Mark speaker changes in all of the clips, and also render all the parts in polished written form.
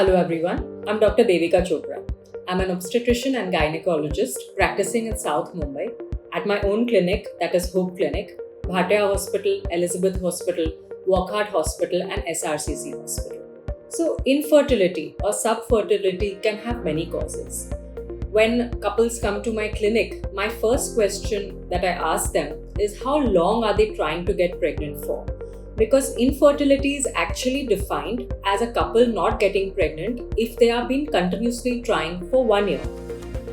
Speaker 1: Hello everyone, I'm Dr. Devika Chopra. I'm an obstetrician and gynecologist practicing in South Mumbai at my own clinic, that is Hope Clinic, Bhatia Hospital, Elizabeth Hospital, Wockhardt Hospital and SRCC Hospital. So infertility or subfertility can have many causes. When couples come to my clinic, my first question that I ask them is how long are they trying to get pregnant for? Because infertility is actually defined as a couple not getting pregnant if they have been continuously trying for 1 year.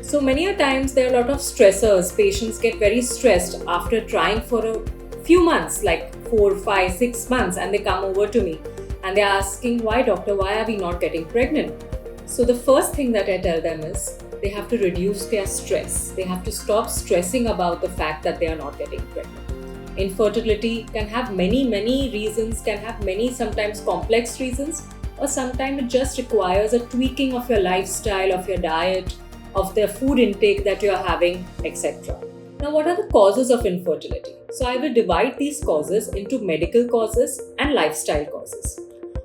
Speaker 1: So many a times there are a lot of stressors. Patients get very stressed after trying for a few months, like 4, 5, 6 months, and they come over to me and they're asking, why doctor, why are we not getting pregnant? So the first thing that I tell them is they have to reduce their stress. They have to stop stressing about the fact that they are not getting pregnant. Infertility can have many reasons, can have many sometimes complex reasons, or sometimes it just requires a tweaking of your lifestyle, of your diet, of the food intake that you are having, etc. Now, what are the causes of infertility? So I will divide these causes into medical causes and lifestyle causes.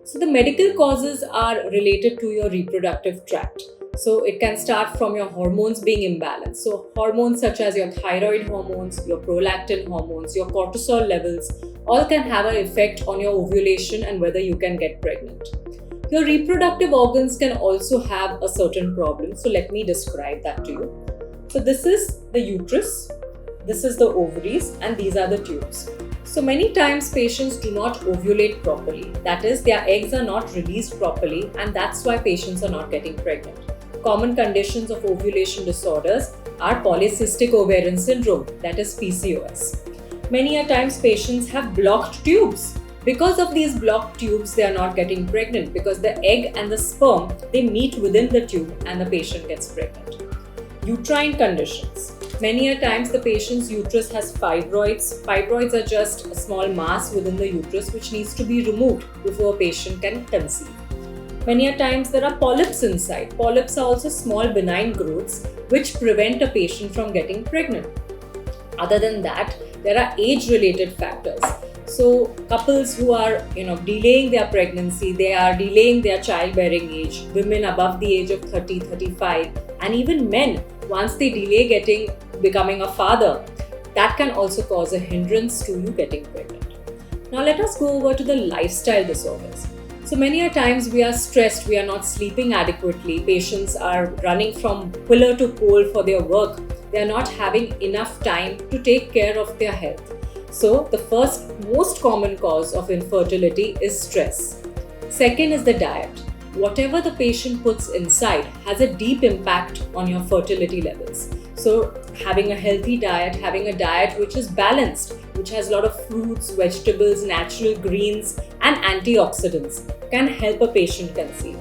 Speaker 1: So the medical causes are related to your reproductive tract. So it can start from your hormones being imbalanced. So hormones such as your thyroid hormones, your prolactin hormones, your cortisol levels, all can have an effect on your ovulation and whether you can get pregnant. Your reproductive organs can also have a certain problem. So let me describe that to you. So this is the uterus, this is the ovaries, and these are the tubes. So many times patients do not ovulate properly. That is, their eggs are not released properly, and that's why patients are not getting pregnant. Common conditions of ovulation disorders are polycystic ovarian syndrome, that is PCOS. Many a times patients have blocked tubes. Because of these blocked tubes, they are not getting pregnant because the egg and the sperm, they meet within the tube and the patient gets pregnant. Uterine conditions. Many a times the patient's uterus has fibroids. Fibroids are just a small mass within the uterus which needs to be removed before a patient can conceive. Many a times there are polyps inside. Polyps are also small benign growths which prevent a patient from getting pregnant. Other than that, there are age-related factors. So couples who are delaying their pregnancy, they are delaying their childbearing age, women above the age of 30, 35, and even men, once they delay becoming a father, that can also cause a hindrance to you getting pregnant. Now let us go over to the lifestyle disorders. So many a times we are stressed, we are not sleeping adequately, patients are running from pillar to pole for their work, they are not having enough time to take care of their health. So the first most common cause of infertility is stress. Second is the diet. Whatever the patient puts inside has a deep impact on your fertility levels. So having a healthy diet, having a diet which is balanced, which has a lot of fruits, vegetables, natural greens and antioxidants can help a patient conceive.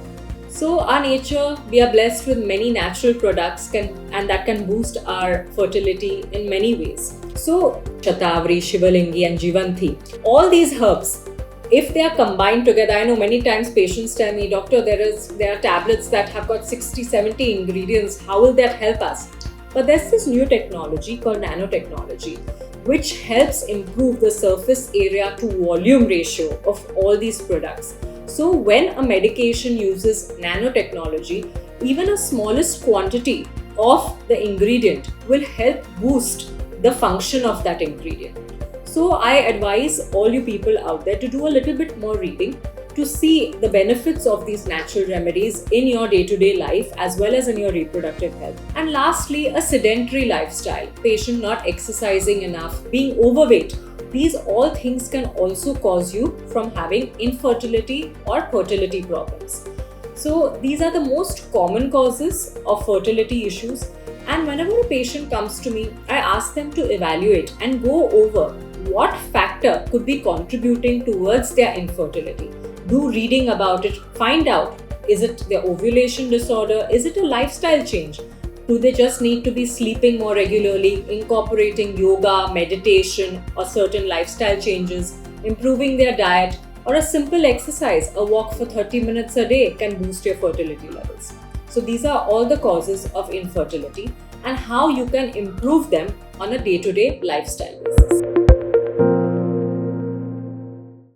Speaker 1: So our nature, we are blessed with many natural products and that can boost our fertility in many ways. So Shatavari, Shivalingi and Jivanthi, all these herbs, if they are combined together, I know many times patients tell me, doctor, there are tablets that have got 60, 70 ingredients, how will that help us? But there's this new technology called nanotechnology, which helps improve the surface area to volume ratio of all these products. So when a medication uses nanotechnology, even a smallest quantity of the ingredient will help boost the function of that ingredient. So I advise all you people out there to do a little bit more reading to see the benefits of these natural remedies in your day-to-day life as well as in your reproductive health. And lastly, a sedentary lifestyle, patient not exercising enough, being overweight. These all things can also cause you from having infertility or fertility problems. So these are the most common causes of fertility issues. And whenever a patient comes to me, I ask them to evaluate and go over what factor could be contributing towards their infertility. Do reading about it, find out, is it their ovulation disorder, is it a lifestyle change? Do they just need to be sleeping more regularly, incorporating yoga, meditation or certain lifestyle changes, improving their diet, or a simple exercise, a walk for 30 minutes a day can boost your fertility levels. So these are all the causes of infertility and how you can improve them on a day-to-day lifestyle basis.